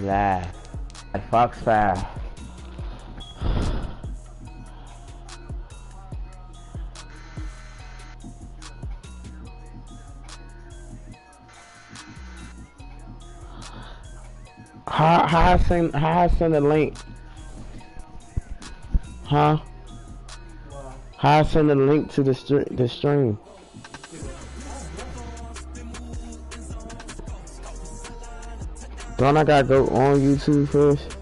Live. At Foxfire. How I send a link? Huh? How I send a link to the stream? Don't I gotta go on YouTube first?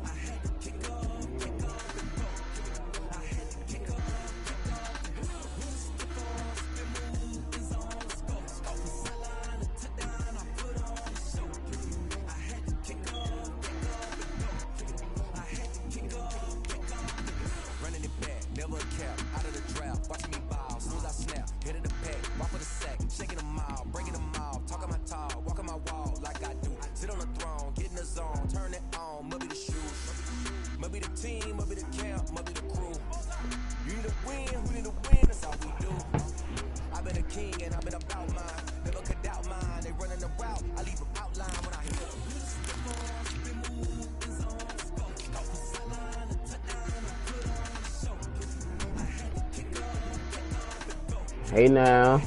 Hey now.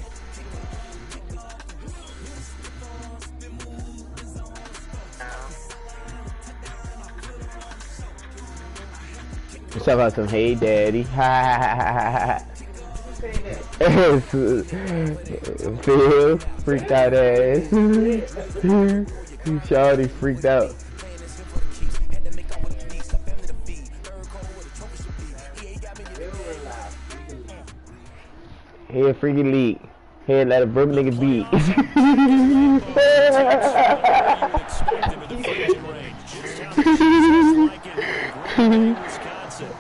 What's up about some hey daddy? Phil freaked out ass. Shawty freaked out. Hey, freaky leak. Hey, let a broke nigga beat.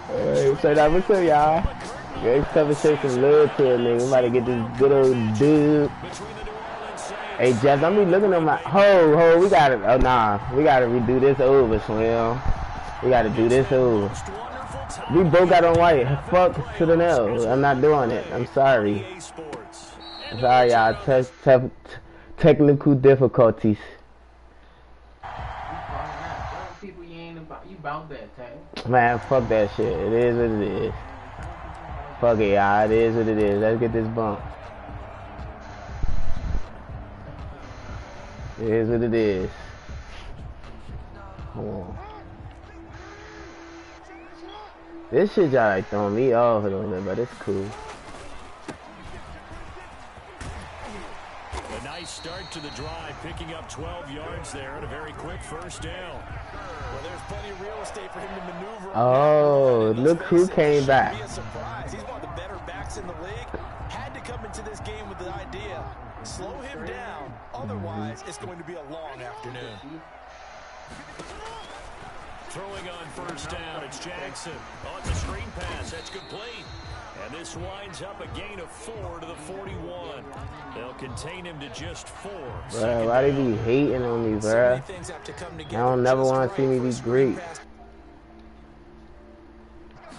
Hey, so now what's up, y'all? It's time to show some love to a nigga. I'm about to get this good old dude. Hey, Jeff, don't be looking at my... Ho, we gotta... Oh, nah. We gotta redo this over, Swim. We gotta do this over. We both got on white. Fuck to the no. I'm not doing it. I'm sorry. Sorry, y'all. Technical difficulties. Man, fuck that shit. It is what it is. Fuck it, y'all. It is what it is. Let's get this bump. It is what it is. Come on. This shit y'all like throwing me off a little bit, but it's cool. A nice start to the drive, picking up 12 yards there and a very quick first down. Well, there's plenty of real estate for him to maneuver. Oh, look who came back. He's one of the better backs in the league. Had to come into this game with the idea, slow him down. Otherwise, it's going to be a long afternoon. Throwing on first down, it's Jackson. On the screen pass, that's complete. And this winds up a gain of 4 to the 41. They'll contain him to just 4. Bro, why they be hating on me, bro? I don't never want to see me be great.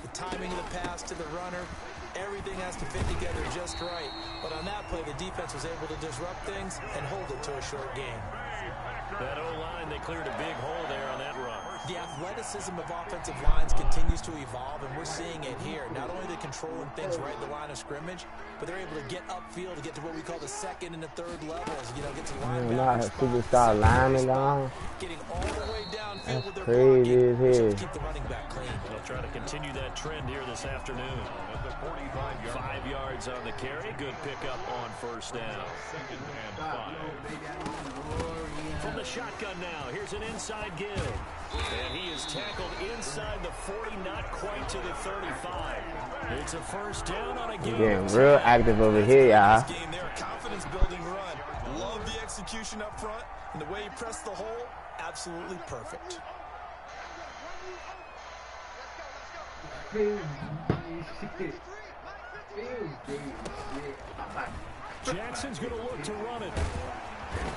The timing of the pass to the runner, everything has to fit together just right. But on that play, the defense was able to disrupt things and hold it to a short game. That O-line, they cleared a big hole there on that run. The athleticism of offensive lines continues to evolve, and we're seeing it here. Not only are they controlling things right at the line of scrimmage, but they're able to get upfield to get to what we call the second and the third levels. You know, get to linebackers, superstar lineman on. Getting all the way downfield with their crazy as hell. Keep the running back clean. They'll try to continue that trend here this afternoon. 5 yards on the carry. Good pickup on first down. Second and 5. From the shotgun now, here's an inside give. And he is tackled inside the 40, not quite to the 35. It's a first down on a game. Getting real active over here, y'all. Confidence building run. Love the execution up front, and the way he pressed the hole, absolutely perfect. Jackson's going to look to run it.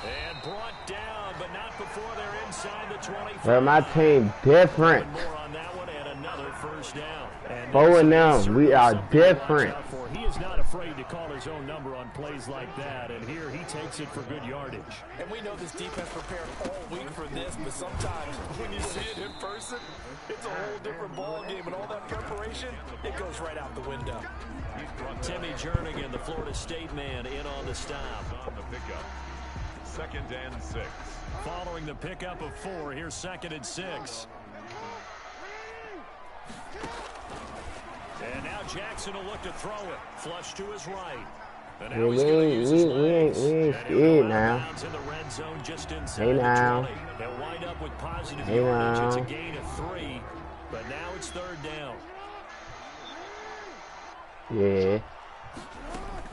And brought down, but not before they're inside the 25. Bro, my team different. More on that one and another first down. And 4 and now, we are different. He is not afraid to call his own number on plays like that, and here he takes it for good yardage. And we know this defense prepared all week for this, but sometimes when you see it in person, it's a whole different ball game, and all that preparation, it goes right out the window. Timmy Jernigan, the Florida State man, in on the stop. On the pickup. 2nd and 6. Following the pickup of 4, here's 2nd and 6. And now Jackson will look to throw it. Flush to his right. And now we ain't scared now. Hey now. They'll wind up with positive yardage. It's a gain of 3, but now it's 3rd down. Yeah.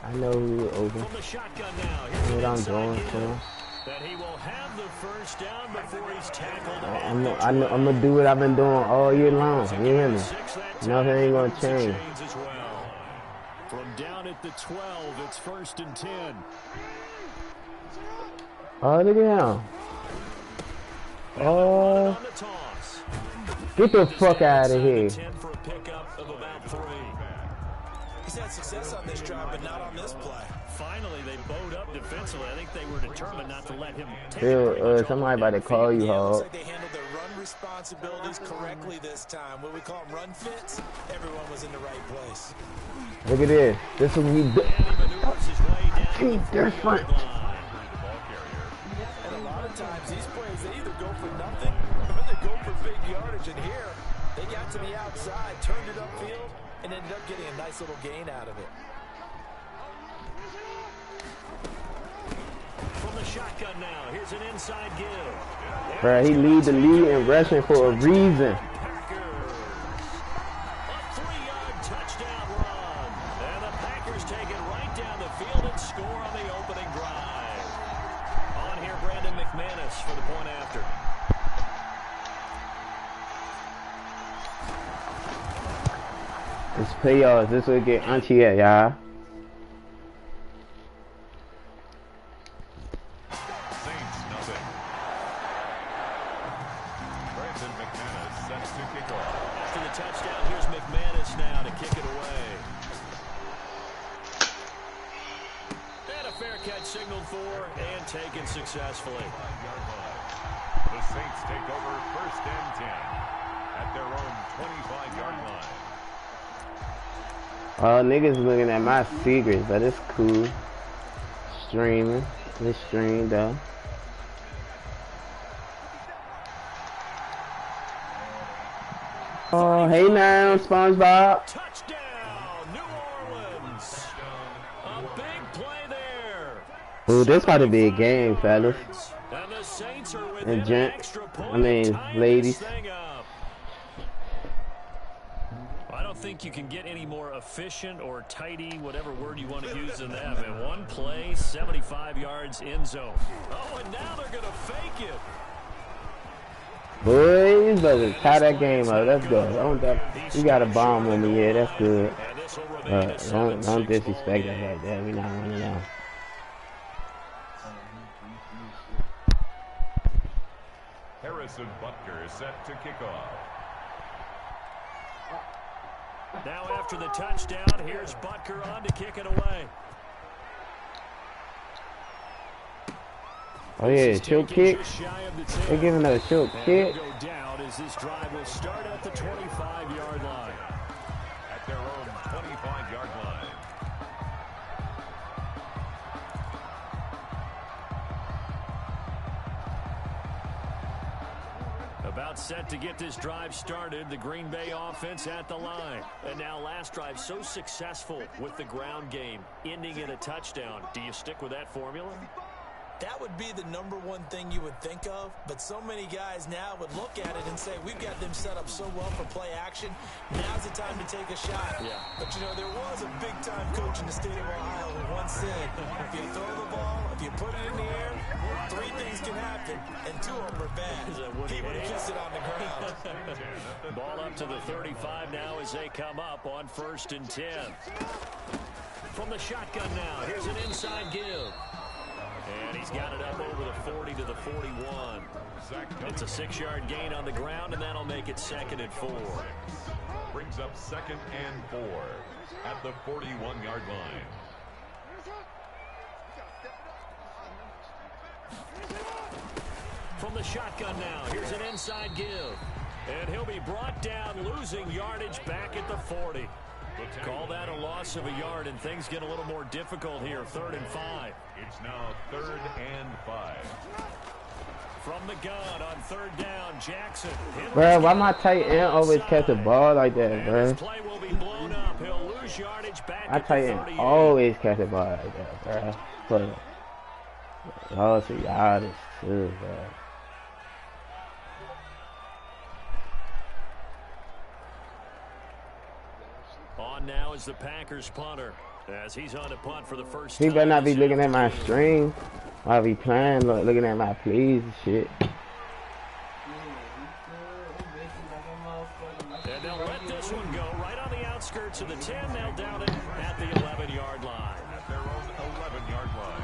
I know who you're open. From the shotgun now. Here's what I'm doing to him. That he will have the 1st down before he's tackled. I'm gonna do what I've been doing all year long. You hear me? Nothing ain't gonna change. As well. From down at the 12, it's 1st and 10. Oh, look at him. Oh, get the fuck out of here. For a pickup of about 3. He's had success on this drive, but not on this play. Finally, they bowed up defensively. I think they were determined not to let him take somebody about to call you, Hog. Looks Hog. like they handled their run responsibilities correctly this time. What we call them run fits, everyone was in the right place. Look at this. This is what we do. Keep different. And a lot of times, these plays, they either go for nothing or they go for big yardage. And here, they got to the outside, turned it upfield, and ended up getting a nice little gain out of it. From the shotgun now, here's an inside give. Bro, he lead the league in rushing for a reason. Packers. A 3-yard touchdown run. And the Packers take it right down the field and score on the opening drive. On here, Brandon McManus for the point after. It's playoffs. This will get auntie at y'all. Saints, nothing. Brandon McManus sets to kick off. After the touchdown, here's McManus now to kick it away. And a fair catch signaled for and taken successfully. The Saints take over 1st and 10 at their own 25-yard line. Oh, niggas looking at my secrets, but it's cool. Streaming. It's streamed though. Oh, hey now, SpongeBob. Touchdown, New Orleans. A big play there. Ooh, this ought to be a game, fellas. And the Saints are within And an gents. extra point. I mean, Tie ladies. this thing up. I don't think you can get any more efficient or tidy, whatever word you want to use in that. In one play, 75 yards in zone. Oh, and now they're going to fake it. Boys, better tie that game up. Let's go. You got a bomb on me, yeah, that's good. And this will remain a Don't 7-6 disrespect ball us game. like that. We not running out. Harrison Butker is set to kick off. Now after the touchdown, here's Butker on to kick it away. Oh yeah, short kick. They're giving us a short kick. Go down as this drive will start at the 25-yard line. At their own 25-yard line. About set to get this drive started, the Green Bay offense at the line. And now last drive so successful with the ground game, ending in a touchdown. Do you stick with that formula? That would be the #1 thing you would think of, but so many guys now would look at it and say, we've got them set up so well for play action, now's the time to take a shot. Yeah. But, you know, there was a big-time coach in the state of Ohio who once said, if you throw the ball, if you put it in the air, 3 things can happen, and 2 of them are bad. He would have kissed it on the ground. Ball up to the 35 now as they come up on 1st and 10. From the shotgun now, here's an inside give. And he's got it up over the 40 to the 41. It's a 6-yard gain on the ground, and that'll make it 2nd and 4. Brings up 2nd and 4 at the 41-yard line. From the shotgun now, here's an inside give. And he'll be brought down, losing yardage back at the 40. Call that a loss of a yard, and things get a little more difficult here. 3rd and 5. It's now 3rd and 5. From the gun on 3rd down, Jackson. Bro, why my tight end always catch the ball like that, bro? Play will be blown up. He'll lose yardage back My tight end always catch the ball like that, bro. Lost yardage too, bro. On now is the Packers punter, as he's on to punt for the first He time. better not be looking at my stream while we playing, looking at my plays and shit. And they'll let this one go right on the outskirts of the 10. They'll down it at the 11-yard line. At their own 11-yard line.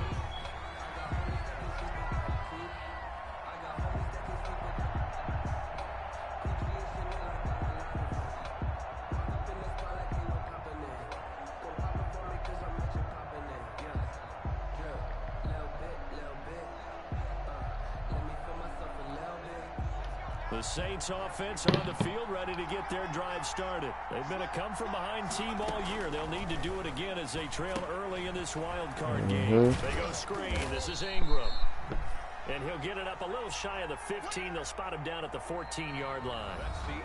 The Saints offense on the field, ready to get their drive started. They've been a come-from-behind team all year. They'll need to do it again as they trail early in this wild card game. They go screen. This is Ingram. And he'll get it up a little shy of the 15. They'll spot him down at the 14-yard line.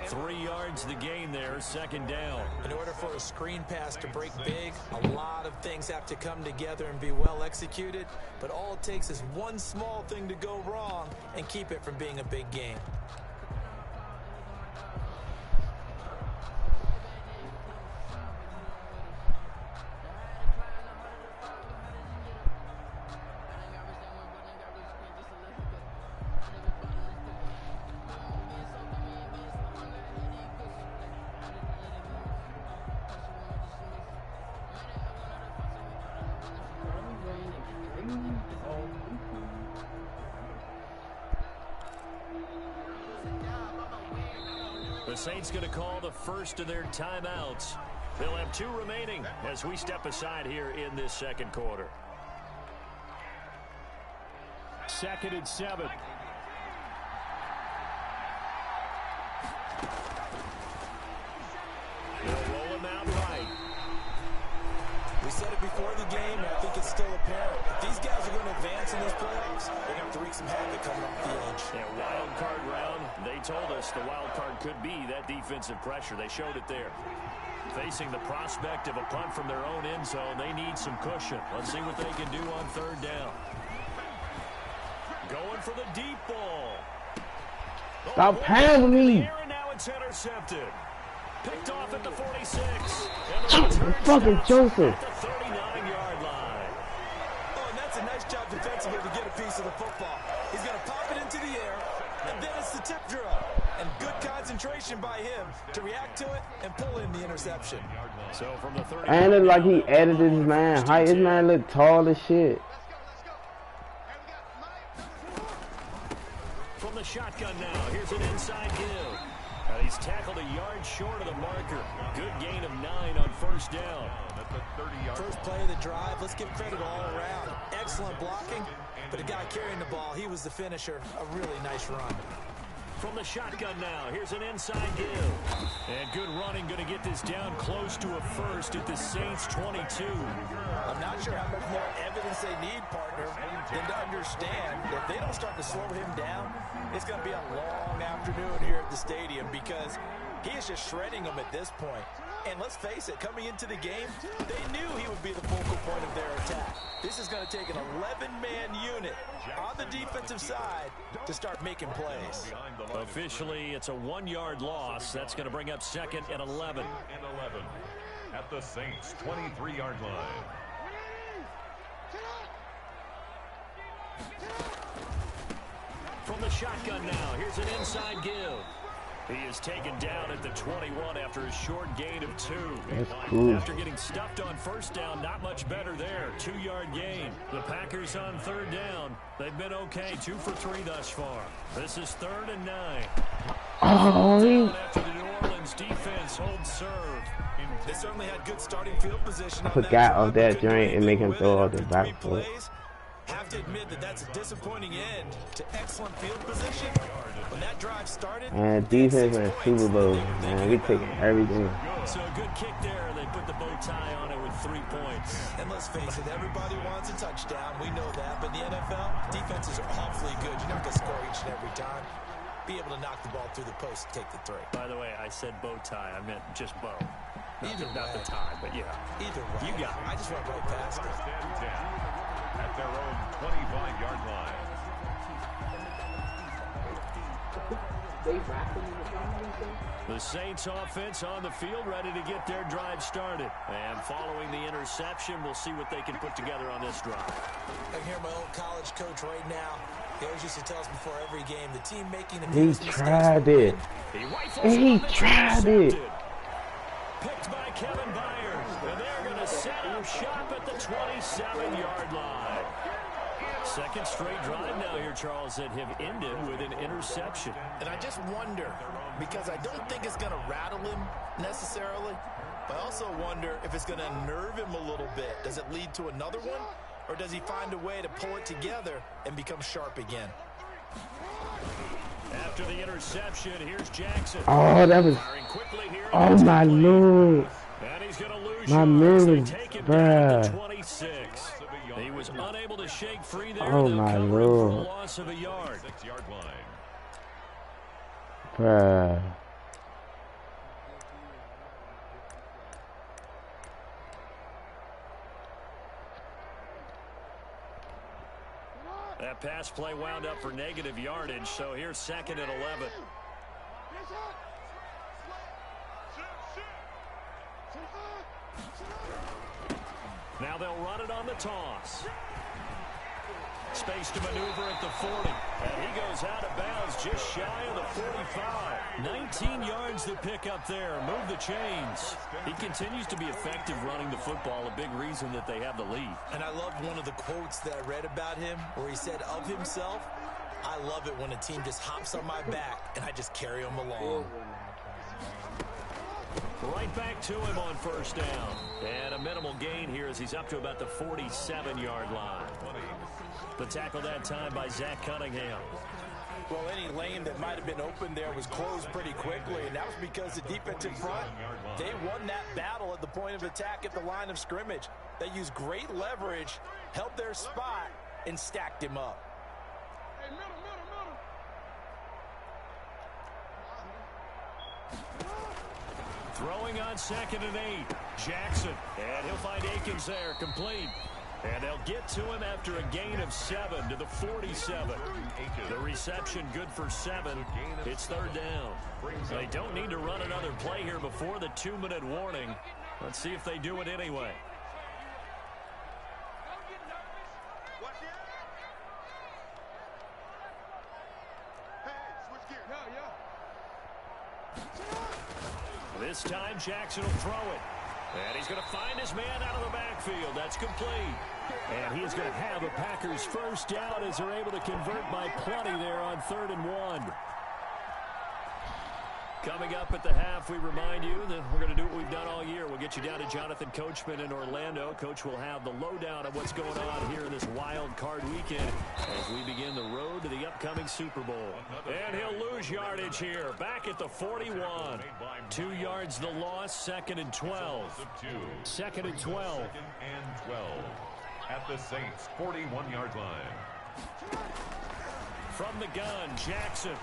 3 yards the gain there, 2nd down. In order for a screen pass to break big, a lot of things have to come together and be well executed. But all it takes is one small thing to go wrong and keep it from being a big game. The Saints going to call the first of their timeouts. They'll have 2 remaining as we step aside here in this 2nd quarter. 2nd and 7. They'll roll him out right. We said it before the game, and I think it's still apparent. If these guys are going to advance in these playoffs, they're going to have to wreak some havoc coming off the edge. Yeah, wild card round. They told us the wild card could be that defensive pressure. They showed it there. Facing the prospect of a punt from their own end zone, they need some cushion. Let's see what they can do on 3rd down. Going for the deep ball. Stop playing with me. And now it's intercepted. Picked off at the 46. Fucking Joseph. At the 39-yard line. Oh, and that's a nice job defensively to get a piece of the football. He's going to pop it into the air, and then it's the tip drill. And good concentration by him to react to it and pull in the interception. So from the 30, And it like he edited his man height. His man look tall as shit. From the shotgun now, here's an inside give. He's tackled a yard short of the marker. Good gain of 9 on 1st down. First play of the drive, let's give credit all around. Excellent blocking, but the guy carrying the ball, he was the finisher. A really nice run. From the shotgun now, here's an inside give. And good running, going to get this down close to a first at the Saints 22. I'm not sure how much more evidence they need, partner, than to understand that if they don't start to slow him down, it's going to be a long afternoon here at the stadium because he is just shredding them at this point. And let's face it, coming into the game, they knew he would be the focal point of their attack. This is going to take an 11-man unit on the defensive side to start making plays. Officially, it's a 1-yard loss. That's going to bring up 2nd and 11. At the Saints' 23-yard line. From the shotgun now, here's an inside give. He is taken down at the 21 after a short gain of 2. That's cool. After getting stuffed on 1st down, not much better there. 2-yard gain. The Packers on 3rd down. They've been okay, 2 for 3 thus far. This is 3rd and 9. Oh, After the New Orleans defense holds serve. They certainly had good starting field position. I forgot of that joint and make him throw out the back foot. Have have to admit that that's a disappointing end to excellent field position. When that drive started, and defense and Super Bowl, man, we taking everything. So a good kick there. They put the bow tie on it with 3 points. And let's face it, everybody wants a touchdown. We know that. But in the NFL, defenses are awfully good. You're not going to score each and every time. Be able to knock the ball through the post and take the 3. By the way, I said bow tie. I meant just bow. Not the tie, but yeah. Either way. You got it. I just went right past it. First and 10 at their own 25-yard line. The Saints offense on the field, ready to get their drive started. And following the interception, we'll see what they can put together on this drive. I hear my old college coach right now. He always used to tell us before every game, the team making the He tried it. He tried it. Picked by Kevin Byers. And they're going to set up shop at the 27-yard line. Second straight drive now here, Charles, that have ended with an interception. And I just wonder, because I don't think it's going to rattle him necessarily, but I also wonder if it's going to unnerve him a little bit. Does it lead to another one, or does he find a way to pull it together and become sharp again? After the interception, here's Jackson. Oh, that was. Oh my Lord. And he's going to lose my man was, bruh. 26. He was unable to shake free there. Oh my Lord. For a loss of a yard. 6-yard line. Bruh. That pass play wound up for negative yardage, so here's 2nd and 11. Now they'll run it on the toss. Space to maneuver at the 40. And he goes out of bounds just shy of the 45. 19 yards to pick up there. Move the chains. He continues to be effective running the football, a big reason that they have the lead. And I loved one of the quotes that I read about him where he said of himself, I love it when a team just hops on my back and I just carry them along. Right back to him on first down. And a minimal gain here as he's up to about the 47-yard line. The tackle that time by Zach Cunningham. Well, any lane that might have been open there was closed pretty quickly, and that was because the defensive front, they won that battle at the point of attack at the line of scrimmage. They used great leverage, held their spot, and stacked him up. Throwing on 2nd and 8. Jackson. And he'll find Akins there, complete. And they'll get to him after a gain of 7 to the 47. The reception good for 7. It's 3rd down. They don't need to run another play here before the 2-minute warning. Let's see if they do it anyway. This time Jackson will throw it. And he's going to find his man out of the backfield. That's complete. And he is going to have a Packers first down as they're able to convert by plenty there on 3rd and 1. Coming up at the half, we remind you that we're going to do what we've done all year. We'll get you down to Jonathan Coachman in Orlando. Coach will have the lowdown of what's going on here in this wild card weekend as we begin the road to the upcoming Super Bowl. And he'll lose yardage here. Back at the 41. 2 yards the loss, 2nd and 12. 2nd and 12. 2nd and 12 at the Saints' 41-yard line. From the gun, Jackson.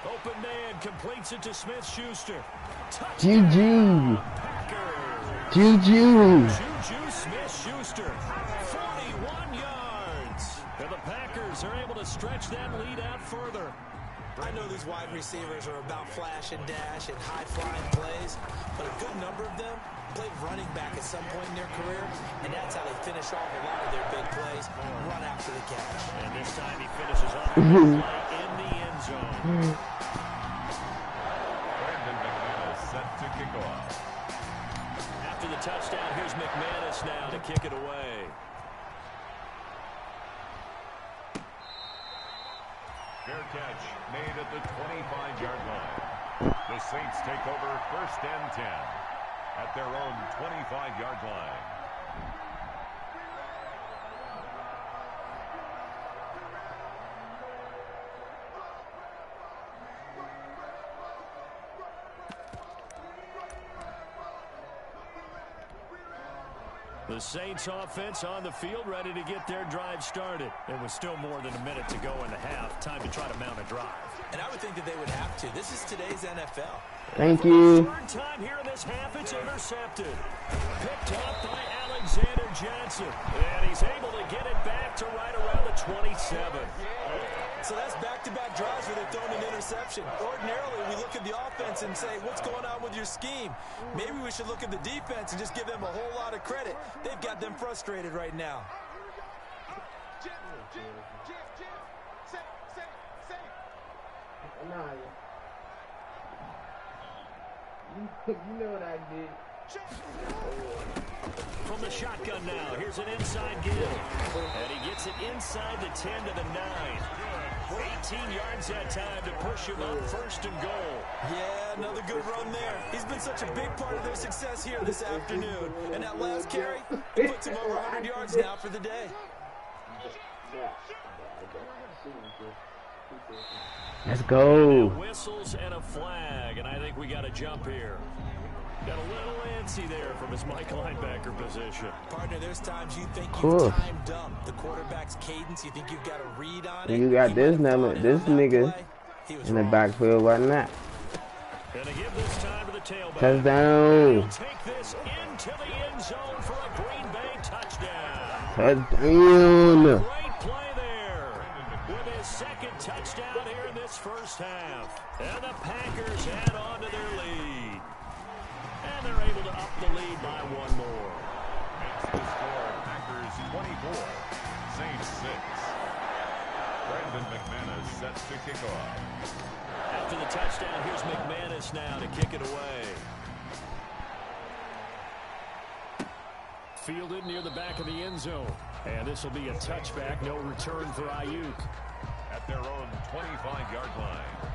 Open man, completes it to Smith-Schuster. Juju. Juju. Juju Smith-Schuster. 41 yards. And the Packers are able to stretch that lead out further. I know these wide receivers are about flash and dash and high-flying plays, but a good number of them played running back at some point in their career, and that's how they finish off a lot of their big plays, run after the catch. And this time he finishes off the play in the end zone. Brandon McManus set to kick off. After the touchdown, here's McManus now to kick it away. Fair catch made at the 25-yard line. The Saints take over 1st and 10 at their own 25-yard line. The Saints offense on the field, ready to get their drive started. It was still more than a minute to go in the half. Time to try to mount a drive. And I would think that they would have to. This is today's NFL. Thank you. Third time here in this half, it's intercepted. Picked up by Alexander Johnson. And he's able to get it back to right around the 27. So that's back-to-back drives where they've thrown an interception. Ordinarily, we look at the offense and say, what's going on with your scheme? Maybe we should look at the defense and just give them a whole lot of credit. They've got them frustrated right now. You know what I did. From the shotgun now, here's an inside give. And he gets it inside the 10 to the 9. 18 yards that time to push him up, first and goal. Yeah, another good run there. He's been such a big part of their success here this afternoon. And that last carry, it puts him over 100 yards now for the day. Let's go. Whistles and a flag, and I think we got a jump here. Got a little antsy there from his Mike linebacker position. Partner, there's times you think you've timed up the quarterback's cadence. You think you've got a read on it. You got this nigga in the backfield right now. Gonna give this time to the tailback. Touchdown. He'll take this into the end zone for a Green Bay touchdown. Touchdown. Great play there with his second touchdown here in this first half. And the Packers add on to their lead. And they're able to up the lead by one more. Makes the score Packers 24, Saints 6. Brandon McManus set to kick off. After the touchdown, here's McManus now to kick it away. Fielded near the back of the end zone. And this will be a touchback, no return for Ayuk. At their own 25-yard line.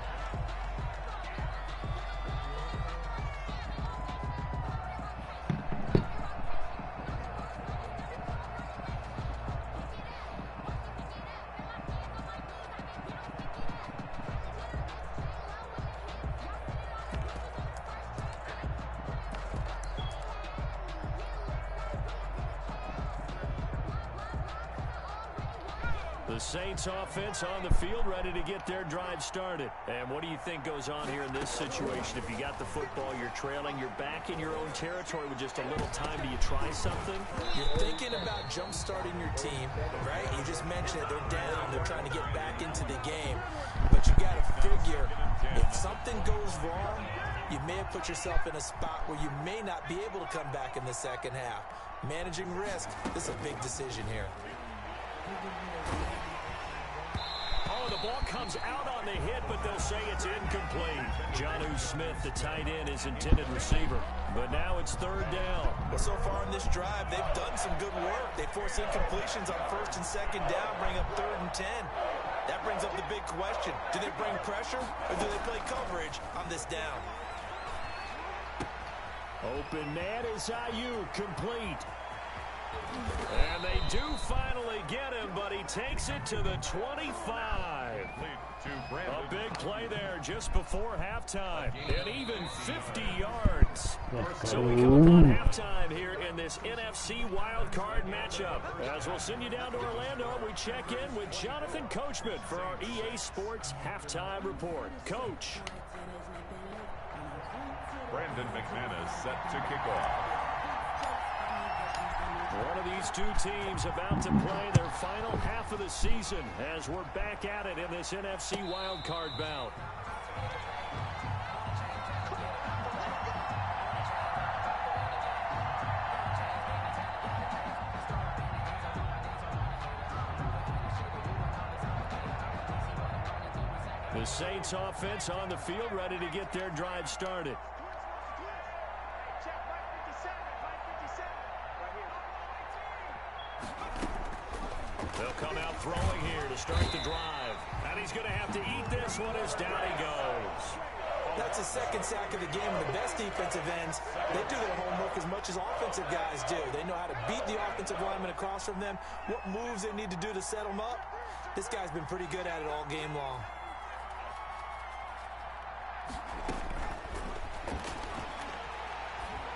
The Saints offense on the field, ready to get their drive started. And what do you think goes on here in this situation? If you got the football, you're trailing, you're back in your own territory with just a little time. Do you try something? You're thinking about jump-starting your team, right? You just mentioned it. They're down. They're trying to get back into the game. But you got to figure, if something goes wrong, you may have put yourself in a spot where you may not be able to come back in the second half. Managing risk, this is a big decision here. Oh, the ball comes out on the hit, but they'll say it's incomplete. Jonnu Smith, the tight end, is intended receiver. But now it's third down. Well, so far in this drive, they've done some good work. They force incompletions on first and second down, bring up 3rd and 10. That brings up the big question. Do they bring pressure, or do they play coverage on this down? Open man is Ayuk, complete. And they do finally get him, but he takes it to the 25. A big play there just before halftime. And even 50 yards. So we come upon halftime here in this NFC wildcard matchup. As we'll send you down to Orlando, we check in with Jonathan Coachman for our EA Sports Halftime Report. Coach. Brandon McManus set to kick off. One of these two teams about to play their final half of the season as we're back at it in this NFC wildcard bout. The Saints offense on the field, ready to get their drive started. They'll come out throwing here to start the drive. And he's going to have to eat this one as down he goes. That's his second sack of the game. The best defensive ends, they do their homework as much as offensive guys do. They know how to beat the offensive lineman across from them, what moves they need to do to set them up. This guy's been pretty good at it all game long.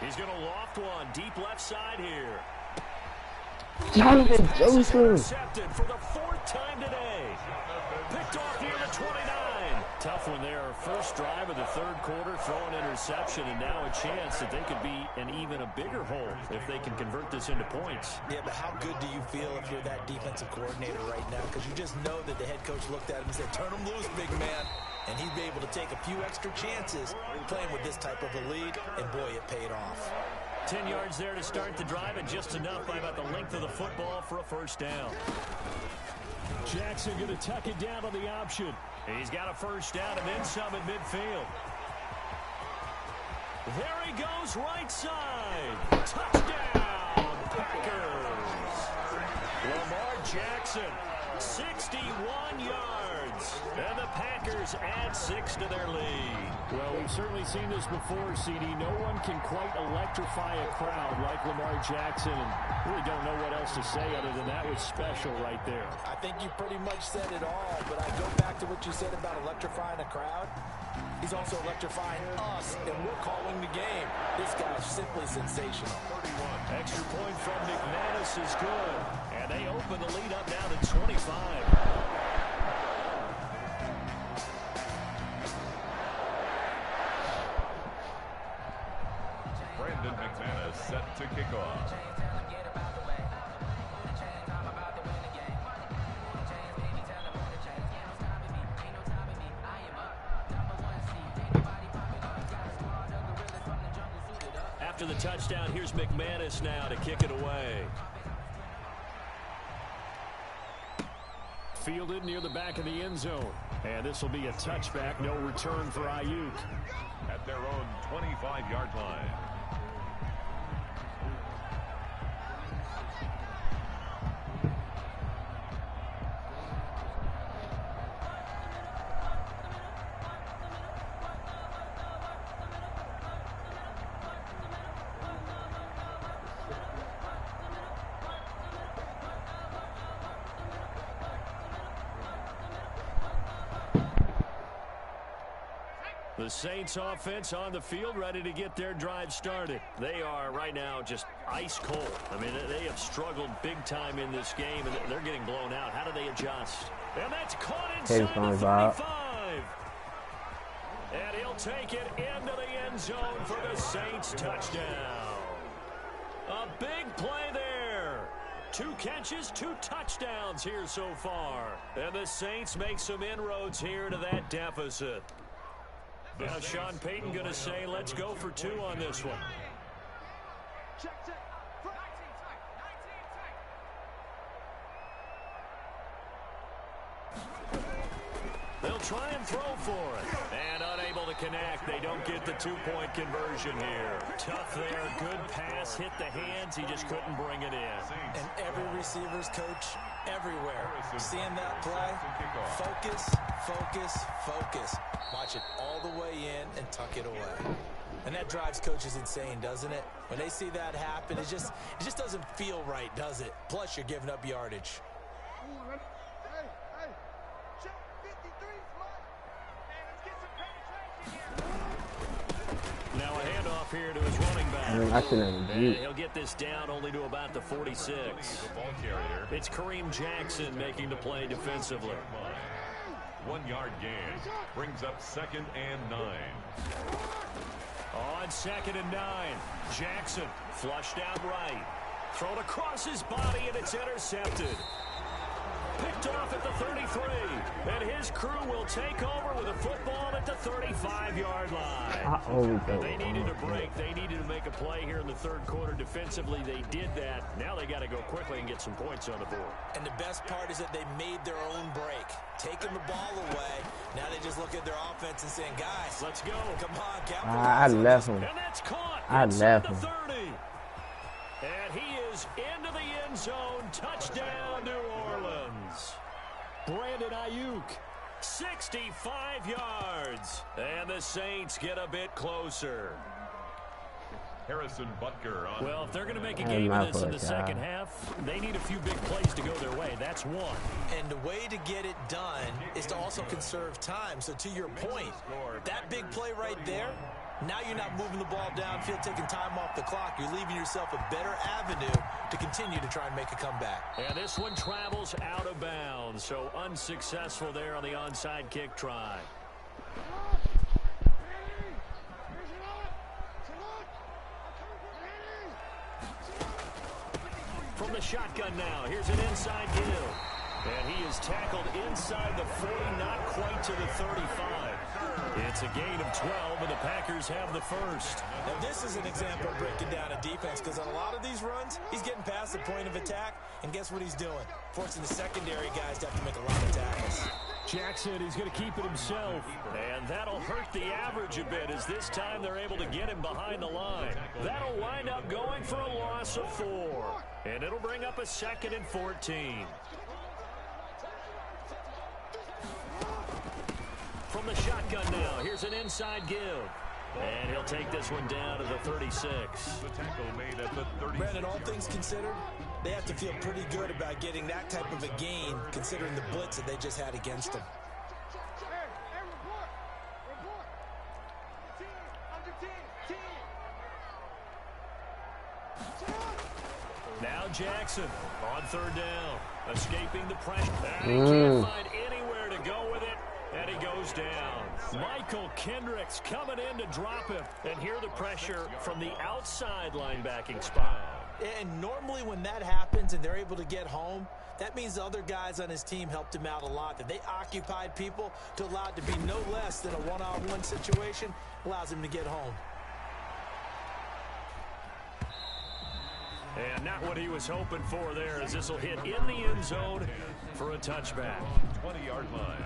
He's going to loft one deep left side here. Jonathan Joseph. Intercepted for the 4th time today. Picked off near the 29. Tough one there. First drive of the 3rd quarter, throw an interception, and now a chance that they could be in even a bigger hole if they can convert this into points. Yeah, but how good do you feel if you're that defensive coordinator right now? Because you just know that the head coach looked at him and said, turn him loose, big man. And he'd be able to take a few extra chances playing with this type of a lead, and boy, it paid off. 10 yards there to start the drive, and just enough by about the length of the football for a first down. Jackson going to tuck it down on the option. He's got a first down and then some in midfield. There he goes, right side. Touchdown, Packers. Lamar Jackson, 61 yards. And the Packers add 6 to their lead. Well, we've certainly seen this before, CD. No one can quite electrify a crowd like Lamar Jackson. And really don't know what else to say other than that was special right there. I think you pretty much said it all, but I go back to what you said about electrifying a crowd. He's also electrifying us, and we're calling the game. This guy's simply sensational. 31. Extra point from McManus is good. And they open the lead up now to 25. McManus set to kick off. After the touchdown, here's McManus now to kick it away. Fielded near the back of the end zone. And this will be a touchback, no return for Ayuk. At their own 25-yard line. The Saints offense on the field, ready to get their drive started. They are right now just ice cold. I mean, they have struggled big time in this game, and they're getting blown out. How do they adjust? And that's caught inside the 35. And he'll take it into the end zone for the Saints touchdown. A big play there. 2 catches, 2 touchdowns here so far. And the Saints make some inroads here to that deficit. Now Sean Payton going to say, let's go for 2 on this one. They'll try and throw for it. And unable to connect. They don't get the 2-point conversion here. Tough there. Good pass. Hit the hands. He just couldn't bring it in. And every receiver's coach everywhere. Seeing that play, focus, focus, focus. Watch it all the way in and tuck it away. And that drives coaches insane, doesn't it? When they see that happen, it just doesn't feel right, does it? Plus, you're giving up yardage. Now a handoff here to his running back. And he'll get this down only to about the 46. It's Kareem Jackson making the play defensively. 1-yard gain brings up 2nd and 9. On 2nd and 9, Jackson flushed out right. Thrown across his body, and it's intercepted. Picked off at the 33, and his crew will take over with a football at the 35-yard line. They needed a break. They needed to make a play here in the 3rd quarter. Defensively, they did that. Now they got to go quickly and get some points on the board. And the best part is that they made their own break. Taking the ball away. Now they just look at their offense and saying, guys, let's go. Come on, Captain. I left him. And that's caught. I left him. 30. And he is into the end zone. Touchdown, New Orleans. Brandon Ayuk, 65 yards. And the Saints get a bit closer. Harrison Butker on. Well, if they're going to make a game of this in the second half, they need a few big plays to go their way. That's one. And the way to get it done is to also conserve time. So to your point, that big play right there, Now you're not moving the ball downfield, taking time off the clock. You're leaving yourself a better avenue to continue to try and make a comeback. And this one travels out of bounds, so unsuccessful there on the onside kick try. From the shotgun now, here's an inside give. And he is tackled inside the 40, not quite to the 35. It's a gain of 12, and the Packers have the first. Now, this is an example of breaking down a defense, because on a lot of these runs, he's getting past the point of attack, and guess what he's doing? Forcing the secondary guys to have to make a lot of tackles. Jackson, he's going to keep it himself. And that'll hurt the average a bit, as this time they're able to get him behind the line. That'll wind up going for a loss of 4. And it'll bring up a 2nd and 14. From the shotgun now, here's an inside give. And he'll take this one down to the 36. The tackle made at the 36. Brandon, all things considered, they have to feel pretty good about getting that type of a gain, considering the blitz that they just had against them. Now Jackson on 3rd down, escaping the pressure. And he can't find anywhere to go with it. And he goes down. Michael Kendricks coming in to drop him. And hear the pressure from the outside linebacking spot. And normally when that happens and they're able to get home, that means the other guys on his team helped him out a lot. That they occupied people to allow it to be no less than a one-on-one situation, allows him to get home. And not what he was hoping for there, as this will hit in the end zone for a touchback. 20-yard line.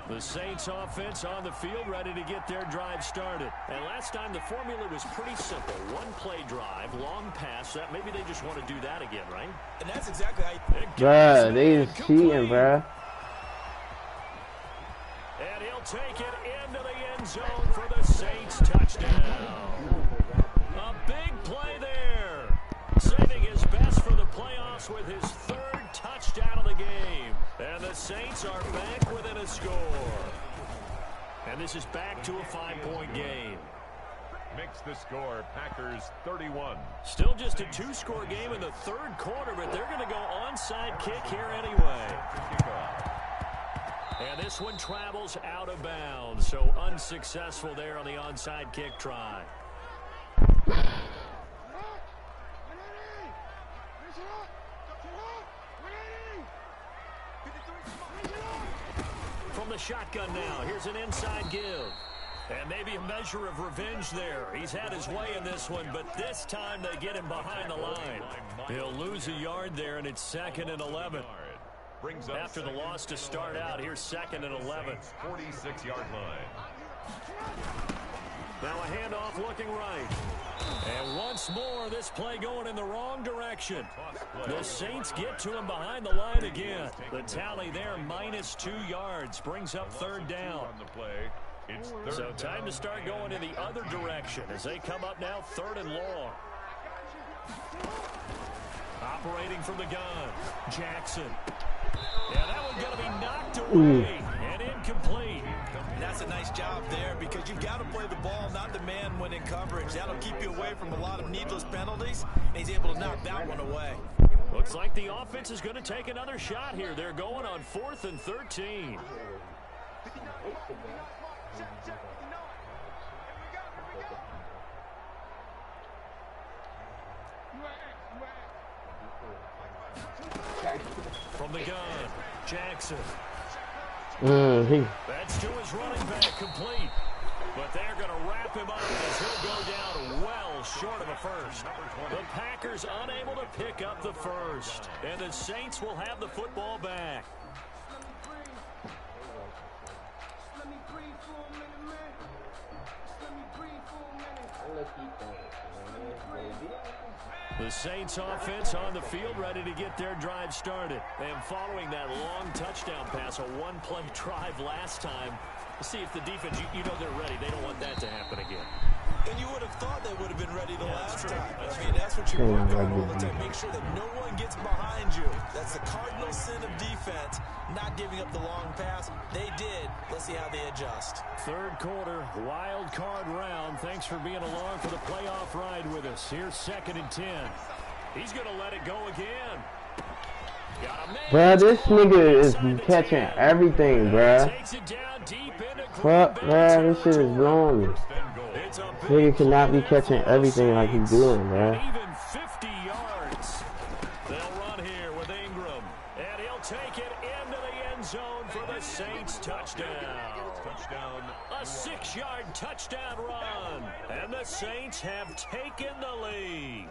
The Saints offense on the field, ready to get their drive started. And last time the formula was pretty simple. One play drive, long pass. That maybe they just want to do that again, right? And that's exactly how Bruh, they is cheating, bruh. And he'll take it into the end zone for the Saints touchdown. A big play there. Saving his best for the playoffs with his 3rd touchdown of the game. And the Saints are back within a score. And this is back to a 5-point game. Makes the score Packers 31. Still just a 2-score game in the 3rd quarter, but they're going to go onside kick here anyway. And this one travels out of bounds, so unsuccessful there on the onside kick try. From the shotgun now, here's an inside give. And maybe a measure of revenge there. He's had his way in this one, but this time they get him behind the line. He'll lose a yard there, and it's 2nd and 11. After the loss to start out, here's 2nd and 11. 46-yard line. Now a handoff looking right. And once more, this play going in the wrong direction. The Saints get to him behind the line again. The tally there, -2 yards, brings up 3rd down. So time to start going in the other direction as they come up now 3rd and long. Operating from the gun, Jackson. Yeah, that one's going to be knocked away and incomplete. And that's a nice job there, because you've got to play the ball, not the man when in coverage. That'll keep you away from a lot of needless penalties, and he's able to knock that one away. Looks like the offense is going to take another shot here. They're going on 4th and 13. From the gun, Jackson. That's to his running back, complete. But they're going to wrap him up as he'll go down well short of a first. The Packers unable to pick up the first. And the Saints will have the football back. The Saints offense on the field, ready to get their drive started. And following that long touchdown pass, a one-play drive last time, see if the defense, you know they're ready. They don't want that to happen again. And you would have thought they would have been ready the last time. I mean, that's what you work on all the time. Make sure that no one gets behind you. That's the cardinal sin of defense, not giving up the long pass. They did. Let's see how they adjust. Third quarter, wild card round. Thanks for being along for the playoff ride with us. Here's 2nd and 10. He's going to let it go again. Bruh, this nigga is catching everything, bruh. Fuck, bruh, this shit is blowing me. Nigga cannot be catching everything like he's doing, bruh. Even 50 yards. They'll run here with Ingram, and he'll take it into the end zone for the Saints touchdown. A 6-yard touchdown run, and the Saints have taken the lead.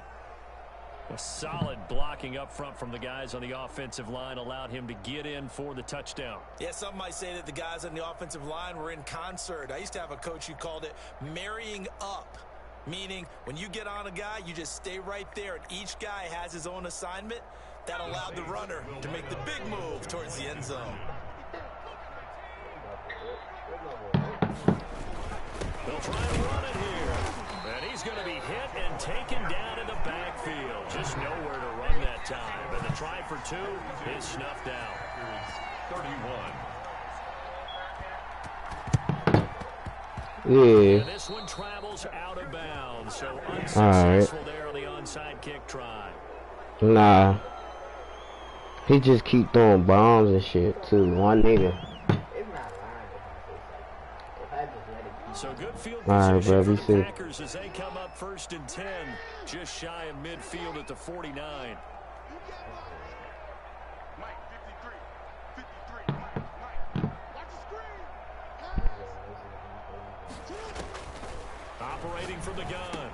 A solid blocking up front from the guys on the offensive line allowed him to get in for the touchdown. Yeah, some might say that the guys on the offensive line were in concert. I used to have a coach who called it marrying up, meaning when you get on a guy, you just stay right there, and each guy has his own assignment. That allowed the runner to make the big move towards the end zone. They'll try to run it here. And he's going to be hit and taken down in the backfield. Just nowhere to run that time. And the try for 2 is snuffed out. 31. Yeah. And this one travels out of bounds. So unsuccessful there on the onside kick try. Nah. He just keep throwing bombs and shit, too. One nigga. So good field position bro, for the see. Packers as they come up 1st and 10, just shy of midfield at the 49. Operating from the gun.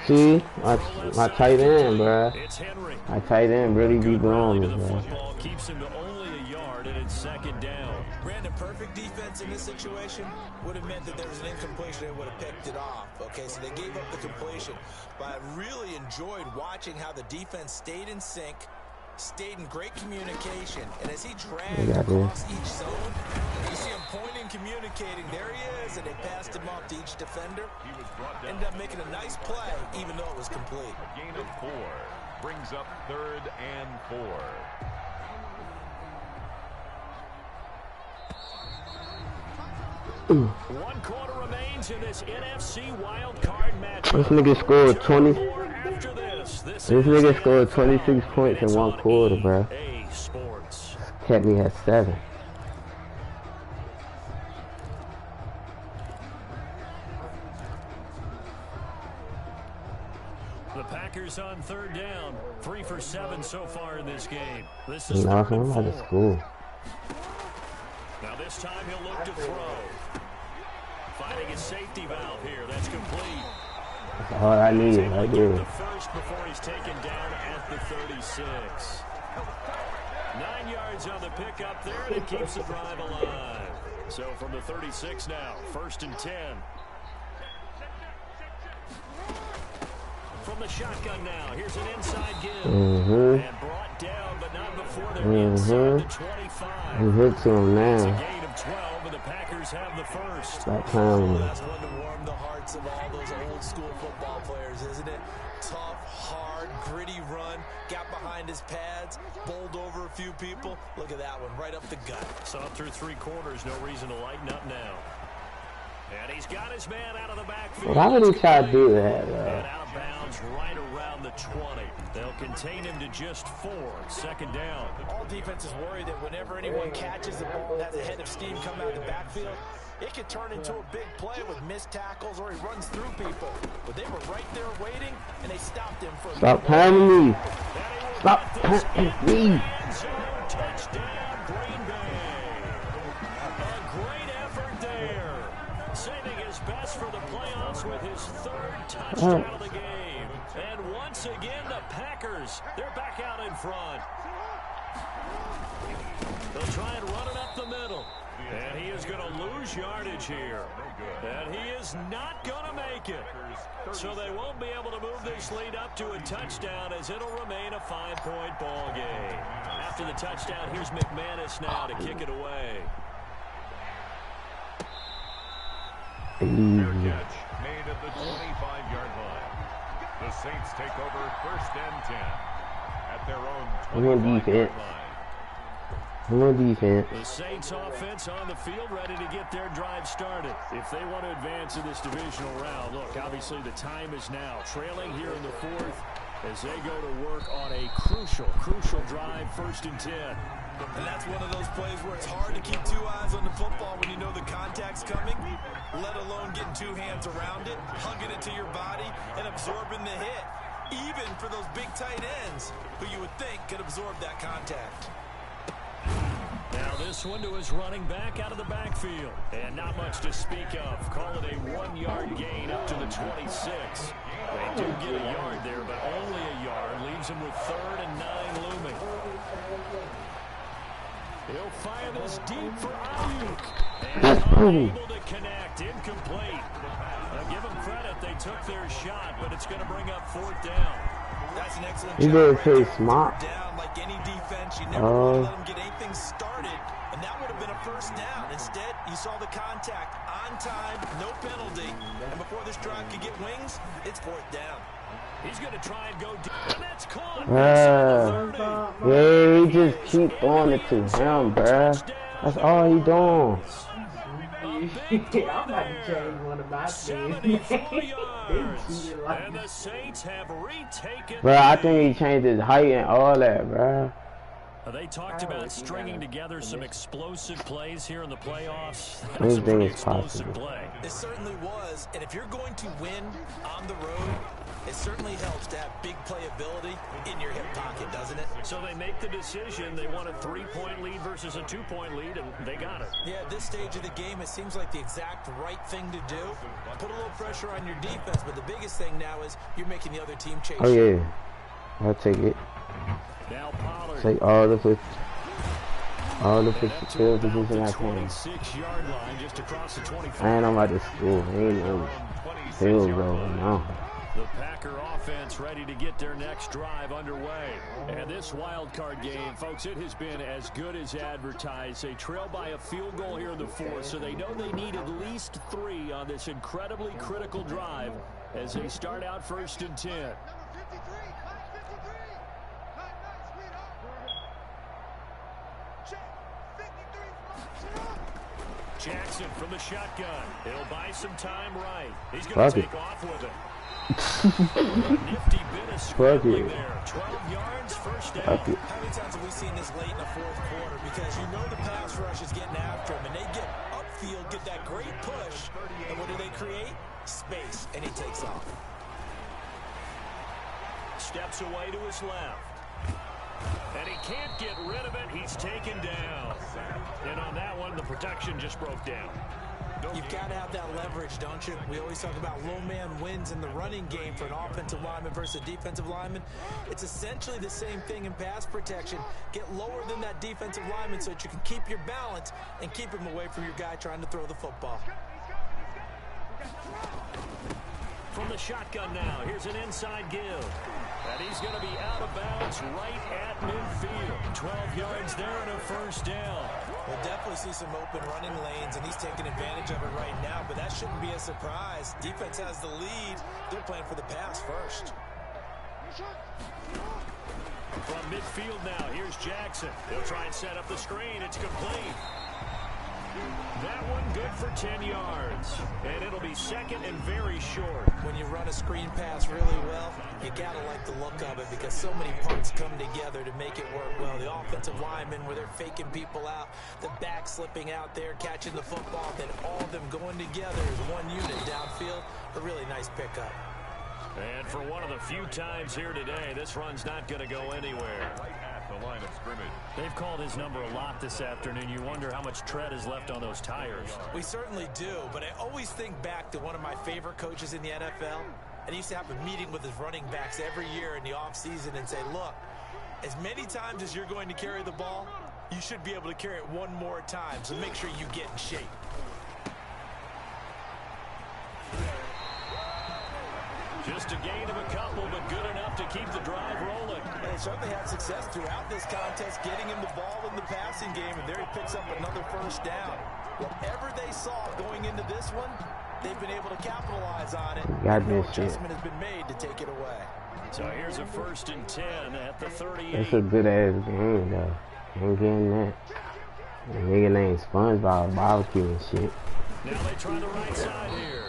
See, my tight end, bro. It's Henry. My tight end really be blowing me, bro. Football keeps him to only a yard, and it's 2nd down. Brandon, perfect defense in this situation would have meant that there was an incompletion. They would have picked it off. Okay, so they gave up the completion. But I really enjoyed watching how the defense stayed in sync, stayed in great communication. And as he dragged across each zone, you see him pointing, communicating. There he is, and they passed him off to each defender. Ended up making a nice play, even though it was complete. A gain of 4 brings up 3rd and 4. One quarter remains in this NFC wild card match. This nigga scored 20. This nigga scored 26 points in 1 quarter, bro. Kept me at 7. The Packers on 3rd down, 3 for 7 so far in this game. This is Nothing. I'm out of school. Now this time he'll look to throw. Finding his safety valve here. That's complete. That's all I need right there. The first before he's taken down at the 36. 9 yards on the pickup there, and it keeps the drive alive. So from the 36 now, 1st and 10. From the shotgun now, here's an inside give. And brought down, but not before they're inside the 25. He hit to him now. It's a gain of 12, and the Packers have the first. That time. That's one to warm the hearts of all those old school football players, isn't it? Tough, hard, gritty run. Got behind his pads, bowled over a few people. Look at that one, right up the gut. Saw through 3 quarters, no reason to lighten up now. And he's got his man out of the backfield. Why would he try to do that, And out of bounds right around the 20. They'll contain him to just 4. 2nd down. All defenses worry that whenever anyone catches the ball and has a head of steam come out of the backfield, it could turn into a big play with missed tackles or he runs through people. But they were right there waiting, and they stopped him for a Stop pounding me. Stop pounding me. Touchdown, Green Bay. A great effort there. Saving his best for the playoffs with his 3rd touchdown of the game. And once again, the Packers, they're back out in front. They'll try and run it up the middle. And he is going to lose yardage here. And he is not going to make it. So they won't be able to move this lead up to a touchdown as it'll remain a 5-point ball game. After the touchdown, here's McManus now to kick it away. Fair catch made at the 25-yard line. The Saints take over 1st and 10 at their own 25-yard line. The Saints offense on the field, ready to get their drive started. If they want to advance in this divisional round, look, obviously the time is now. Trailing here in the 4th as they go to work on a crucial drive, 1st and 10. And that's one of those plays where it's hard to keep two eyes on the football when you know the contact's coming, let alone getting two hands around it, hugging it to your body, and absorbing the hit. Even for those big tight ends, who you would think could absorb that contact. Now this one to his running back out of the backfield. And not much to speak of. Call it a 1-yard gain up to the 26. They do get a yard there, but only a yard. Leaves him with 3rd and 9 looming. He'll fire this deep for Ayuk. And unable to connect. Incomplete. Now give them credit. They took their shot, but it's going to bring up 4th down. That's an excellent You job. did Right pretty there. smart. Down like any defense. You never want to let them get anything started, and that would have been a 1st down. Instead, you saw the contact on time, no penalty, and before this drive could get wings, it's 4th down. He's going to try and go deep, and that's caught. Yeah, he just keep throwing it to him, bruh. That's all he doing. I'm about to change one of my things. 74 yards. And the Saints have retaken. Bruh, I think he changed his height and all that, bruh. They talked about stringing together some explosive plays here in the playoffs. That was a Anything pretty is explosive possible. play. It certainly was, and if you're going to win on the road, it certainly helps to have big playability in your hip pocket, doesn't it? So they make the decision. They want a 3-point lead versus a 2-point lead, and they got it. Yeah, at this stage of the game, it seems like the exact right thing to do. Put a little pressure on your defense, but the biggest thing now is you're making the other team chase. Oh, yeah. I'll take it. Now Pollard. Take all the field position I can. 26-yard line just across the 25. I ain't know about this school. I ain't no field goal, no. The Packer offense ready to get their next drive underway. And this wild card game, folks, it has been as good as advertised. They trail by a field goal here in the 4th, so they know they need at least 3 on this incredibly critical drive as they start out 1st and 10. Jackson from the shotgun. He'll buy some time right. He's going to take off with it. Nifty bit of scrambling there. 12 yards, 1st down. How many times have we seen this late in the 4th quarter? Because you know the pass rush is getting after him, and they get upfield, get that great push, and what do they create? Space, and he takes off. Steps away to his left. And he can't get rid of it. He's taken down. And on that one, the protection just broke down. You've got to have that leverage, don't you? We always talk about low man wins in the running game for an offensive lineman versus a defensive lineman. It's essentially the same thing in pass protection. Get lower than that defensive lineman so that you can keep your balance and keep him away from your guy trying to throw the football. From the shotgun now, here's an inside give. And he's going to be out of bounds right at midfield. 12 yards there and a 1st down. We'll definitely see some open running lanes, and he's taking advantage of it right now, but that shouldn't be a surprise. Defense has the lead. They're playing for the pass first. From midfield now, here's Jackson. He'll try and set up the screen. It's complete. That one good for 10 yards. And it'll be 2nd and very short. When you run a screen pass really well, you gotta like the look of it because so many parts come together to make it work well. The offensive linemen, where they're faking people out, the back slipping out there, catching the football, then all of them going together as one unit downfield. A really nice pickup. And for one of the few times here today, this run's not going to go anywhere. Right at the line of scrimmage. They've called his number a lot this afternoon. You wonder how much tread is left on those tires. We certainly do, but I always think back to one of my favorite coaches in the NFL. And he used to have a meeting with his running backs every year in the offseason and say, look, as many times as you're going to carry the ball, you should be able to carry it one more time, so make sure you get in shape. Just a gain of a couple, but good enough to keep the drive rolling. And they certainly had success throughout this contest, getting him the ball in the passing game, and there he picks up another 1st down. Whatever they saw going into this one, they've been able to capitalize on it. Got No this shit. adjustment has been made to take it away. So here's a 1st and 10 at the 38. It's a good ass game though. Ain't getting that. The nigga named SpongeBob barbecue and shit. Now they try the right side here.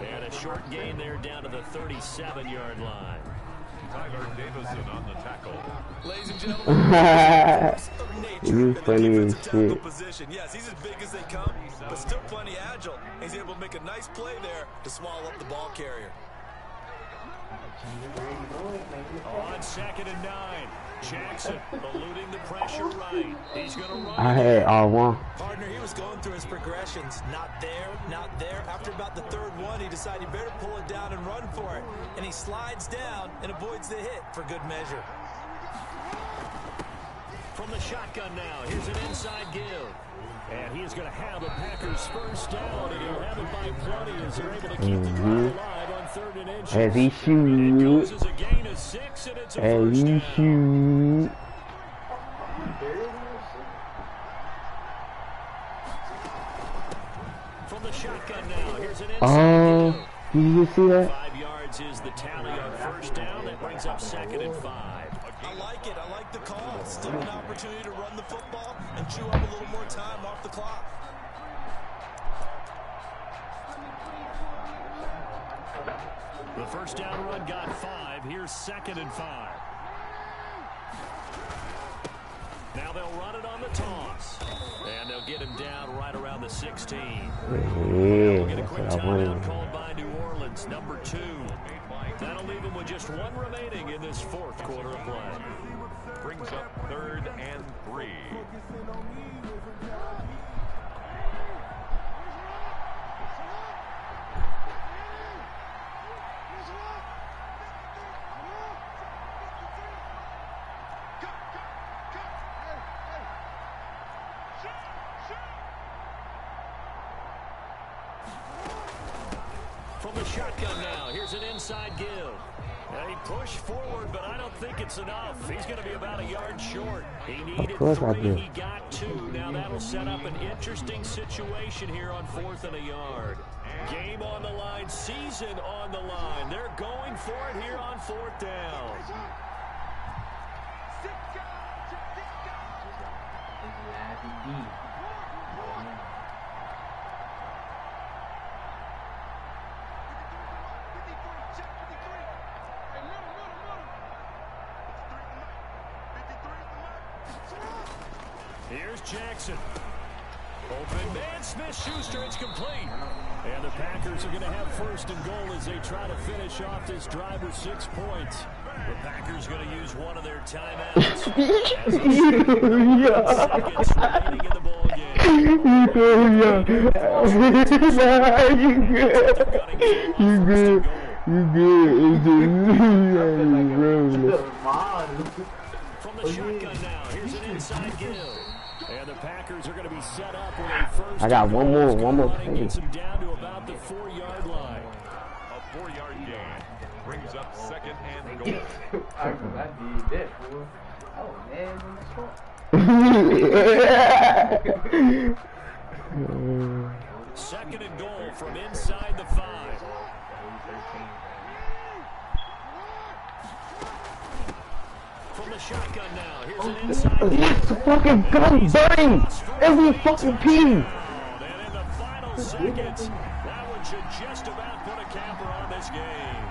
And a short gain there down to the 37-yard line. Tyler Davison on the tackle. Ladies and gentlemen, You funny as shit. position. Yes, he's as big as they come, but still plenty agile. He's able to make a nice play there to swallow up the ball carrier. On 2nd and 9. Jackson eluding the pressure right. He's going to run. I had R1. Partner, he was going through his progressions. Not there, not there. After about the 3rd one, he decided he better pull it down and run for it. And he slides down and avoids the hit for good measure. From the shotgun now, here's an inside give. And he is going to have the Packers first down, and he'll have it by plenty as they're able to keep the drive alive on 3rd and inches. As he shoot. It goes as a gain of 6, and it's a As first he down. shoot. From the shotgun now, here's an inside give. Did you see that? 5 yards is the tally on first down. That brings up 2nd and 5. I like it. I like the call. Still an opportunity to run the football and chew up a little more time off the clock. The first down run got 5. Here's 2nd and 5. Now they'll run it on the toss. And they'll get him down right around the 16. We'll get a quick timeout called by New Orleans, number 2. That'll leave them with just 1 remaining in this 4th quarter of play. Brings up 3rd and 3. From the shotgun now, here's an inside give. And he pushed forward, but I don't think it's enough. He's going to be about a yard short. He needed 3, he got 2. Now that'll set up an interesting situation here on 4th and a yard. Game on the line, season on the line. They're going for it here on 4th down. Here's Jackson. Open man, Smith-Schuster, it's complete. And the Packers are going to have 1st and goal as they try to finish off this drive with 6 points. The Packers going to use one of their timeouts. As seconds remaining in the ball game. From the shotgun now, here's an inside give. And the Packers are going to be set up with a first. I got one more play. Gets him down to about the 4-yard line. A 4-yard gain brings up 2nd and goal. I did that, boy. Oh, man, Second and goal from inside the 5. From the shotgun now, here's an inside. Yes, fucking gun burning every fucking piece. And in the final seconds, that one should just about put a capper on this game.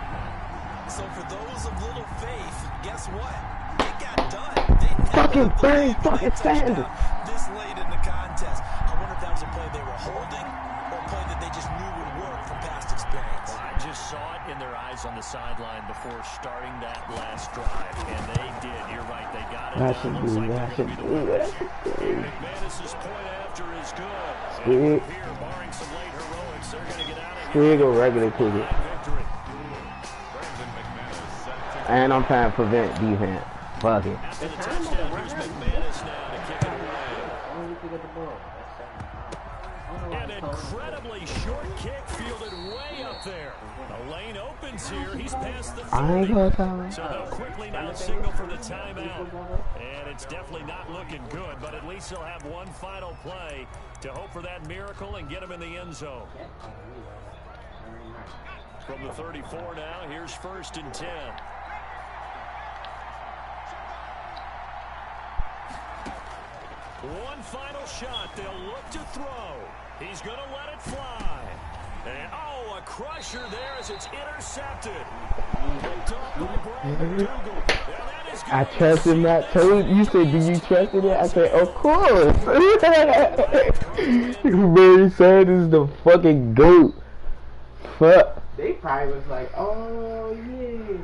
So for those of little faith, guess what? It got done. They Fucking burn, believed fucking they touched stand. down this late in the contest. I wonder if that was a play they were holding or a play that they just knew would work from past experience. Well, I just saw it in their eyes on the sideline before starting that last drive, and they did. You're right, they got it. That should be, that should be, that should be. McManus's point after is good. Squig. Here, barring some late heroics, they're going to get out of here. Squig or regular ticket. Victory. Brandon McManus set to And I'm trying to prevent defense. Fuck it. After the touchdown, here's McManus now to kick it away. Only thing at the ball. An incredibly short kick fielded way up there. The lane opens here. He's past the 30. I ain't gonna tell So they'll quickly now signal for the timeout. And it's definitely not looking good, but at least they'll have one final play to hope for that miracle and get him in the end zone. From the 34 now, here's 1st and 10. One final shot. They'll look to throw. He's going to let it fly. And, oh, a crusher there as it's intercepted. Picked up by Brandon Dougal. I trusted Matt Toad. You said, do you trust in it? I said, of course. Barry Sanders is the fucking GOAT. Fuck. They probably was like, oh, yeah.